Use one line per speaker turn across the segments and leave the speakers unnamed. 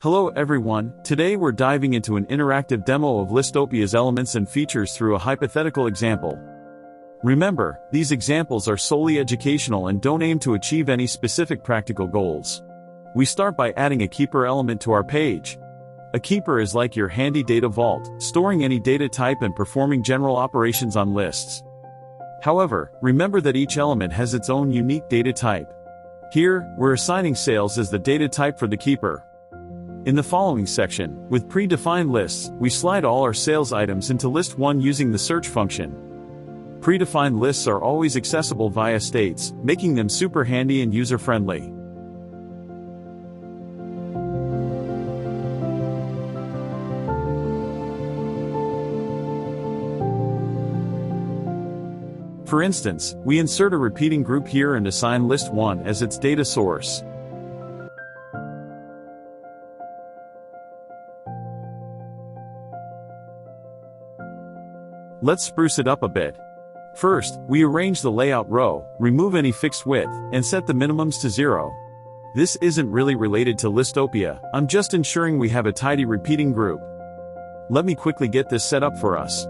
Hello everyone, today we're diving into an interactive demo of Listopia's elements and features through a hypothetical example. Remember, these examples are solely educational and don't aim to achieve any specific practical goals. We start by adding a keeper element to our page. A keeper is like your handy data vault, storing any data type and performing general operations on lists. However, remember that each element has its own unique data type. Here, we're assigning sales as the data type for the keeper. In the following section, with predefined lists, we slide all our sales items into list 1 using the search function. Predefined lists are always accessible via states, making them super handy and user-friendly. For instance, we insert a repeating group here and assign list 1 as its data source. Let's spruce it up a bit. First, we arrange the layout row, remove any fixed width, and set the minimums to 0. This isn't really related to Listopia, I'm just ensuring we have a tidy repeating group. Let me quickly get this set up for us.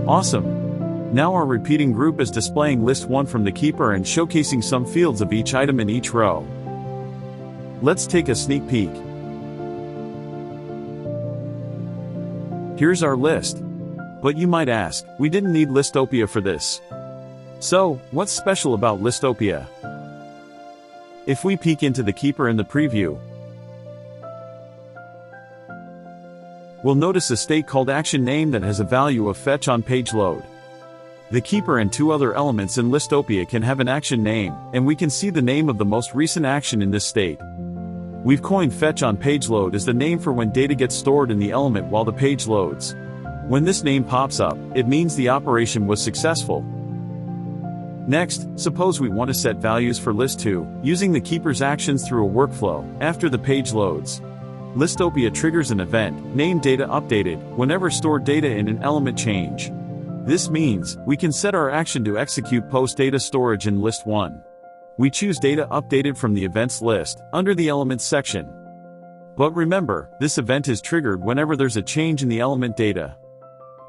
Awesome! Now our repeating group is displaying list 1 from the keeper and showcasing some fields of each item in each row. Let's take a sneak peek. Here's our list. But you might ask, we didn't need Listopia for this. So, what's special about Listopia? If we peek into the keeper in the preview, we'll notice a state called action name that has a value of fetch on page load. The keeper and 2 other elements in Listopia can have an action name, and we can see the name of the most recent action in this state. We've coined fetch on page load as the name for when data gets stored in the element while the page loads. When this name pops up, it means the operation was successful. Next, suppose we want to set values for list 2, using the keeper's actions through a workflow, after the page loads. Listopia triggers an event, named data updated, whenever stored data in an element change. This means, we can set our action to execute post data storage in list 1. We choose data updated from the events list, under the elements section. But remember, this event is triggered whenever there's a change in the element data.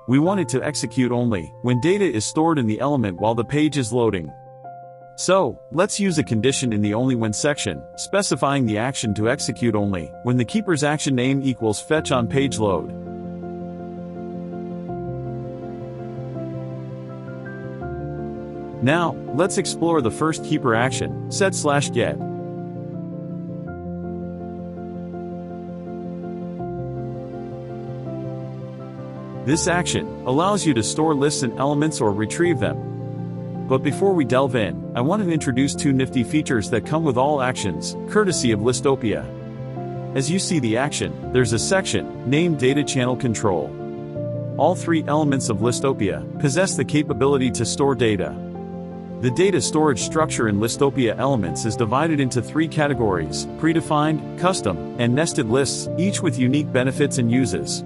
We want it to execute only, when data is stored in the element while the page is loading. So, let's use a condition in the only when section, specifying the action to execute only, when the keeper's action name equals fetch on page load. Now, let's explore the first keeper action, set/get. This action allows you to store lists and elements or retrieve them. But before we delve in, I want to introduce 2 nifty features that come with all actions, courtesy of Listopia. As you see the action, there's a section, named Data Channel Control. All 3 elements of Listopia possess the capability to store data. The data storage structure in Listopia elements is divided into 3 categories, predefined, custom, and nested lists, each with unique benefits and uses.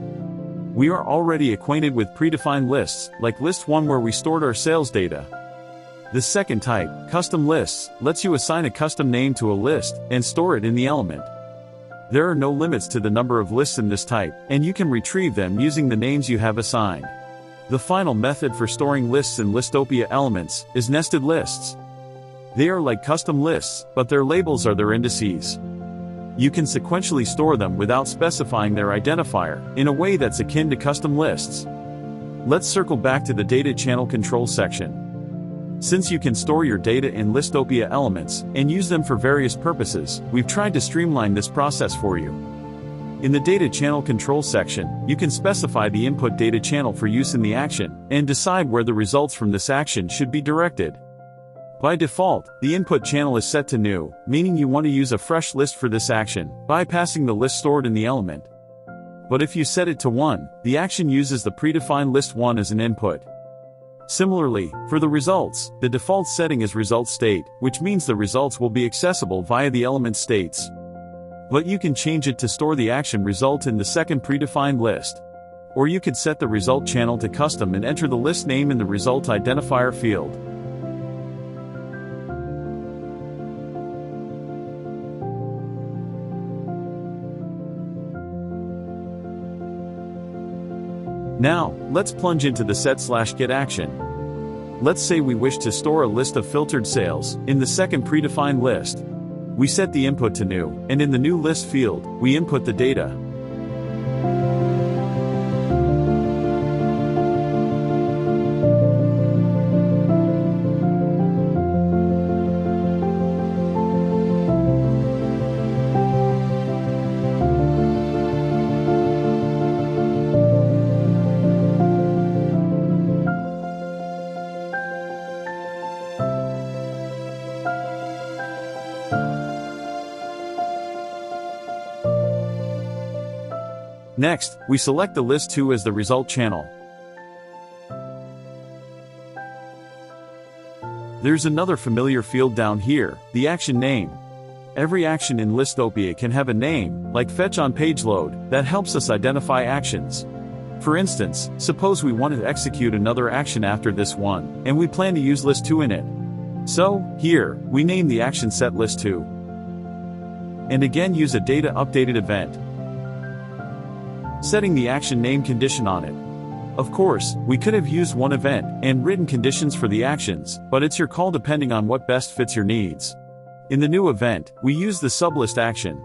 We are already acquainted with predefined lists, like list 1 where we stored our sales data. The second type, custom lists, lets you assign a custom name to a list and store it in the element. There are no limits to the number of lists in this type, and you can retrieve them using the names you have assigned. The final method for storing lists in Listopia elements is nested lists. They are like custom lists, but their labels are their indices. You can sequentially store them without specifying their identifier, in a way that's akin to custom lists. Let's circle back to the data channel control section. Since you can store your data in Listopia elements, and use them for various purposes, we've tried to streamline this process for you. In the data channel control section, you can specify the input data channel for use in the action, and decide where the results from this action should be directed. By default, the input channel is set to new, meaning you want to use a fresh list for this action, bypassing the list stored in the element. But if you set it to 1, the action uses the predefined list 1 as an input. Similarly, for the results, the default setting is result state, which means the results will be accessible via the element states. But you can change it to store the action result in the second predefined list. Or you could set the result channel to custom and enter the list name in the result identifier field. Now, let's plunge into the set/get action. Let's say we wish to store a list of filtered sales in the second predefined list. We set the input to new, and in the new list field, we input the data. Next, we select the list 2 as the result channel. There's another familiar field down here, the action name. Every action in Listopia can have a name, like fetch on page load, that helps us identify actions. For instance, suppose we want to execute another action after this one, and we plan to use list 2 in it. So, here, we name the action set list 2. And again use a data updated event, setting the action name condition on it. Of course, we could have used one event and written conditions for the actions, but it's your call depending on what best fits your needs. In the new event, we use the Sublist action.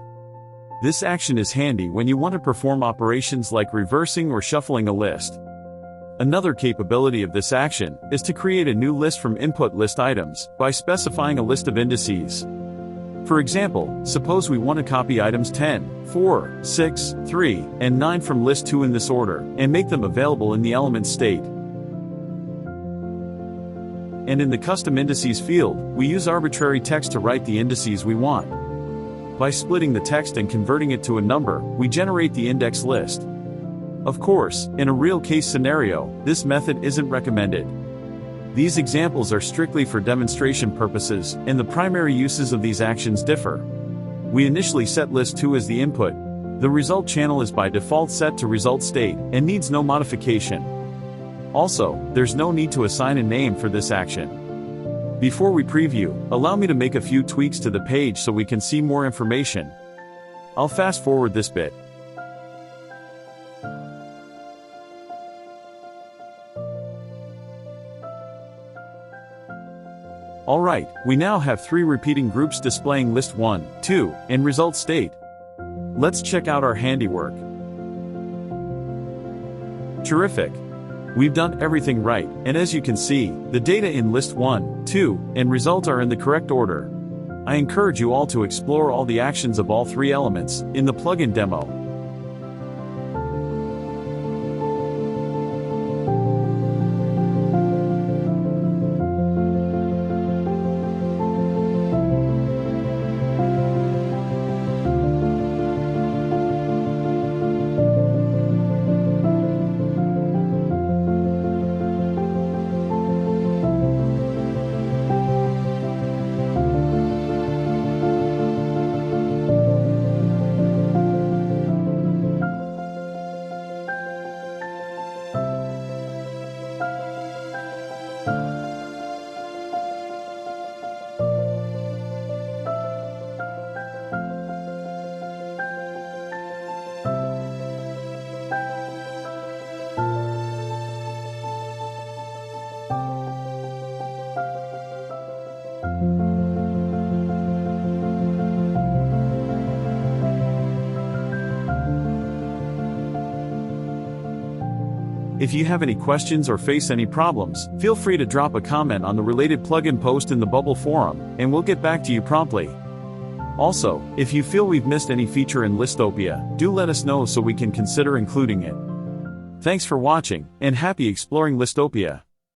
This action is handy when you want to perform operations like reversing or shuffling a list. Another capability of this action is to create a new list from input list items by specifying a list of indices. For example, suppose we want to copy items 10, 4, 6, 3, and 9 from list 2 in this order, and make them available in the element state. And in the custom indices field, we use arbitrary text to write the indices we want. By splitting the text and converting it to a number, we generate the index list. Of course, in a real case scenario, this method isn't recommended. These examples are strictly for demonstration purposes, and the primary uses of these actions differ. We initially set list 2 as the input. The result channel is by default set to result state, and needs no modification. Also, there's no need to assign a name for this action. Before we preview, allow me to make a few tweaks to the page so we can see more information. I'll fast forward this bit. Alright, we now have 3 repeating groups displaying list 1, 2, and result state. Let's check out our handiwork. Terrific! We've done everything right, and as you can see, the data in list 1, 2, and result are in the correct order. I encourage you all to explore all the actions of all 3 elements in the plugin demo. If you have any questions or face any problems, feel free to drop a comment on the related plugin post in the Bubble forum, and we'll get back to you promptly. Also, if you feel we've missed any feature in Listopia, do let us know so we can consider including it. Thanks for watching, and happy exploring Listopia!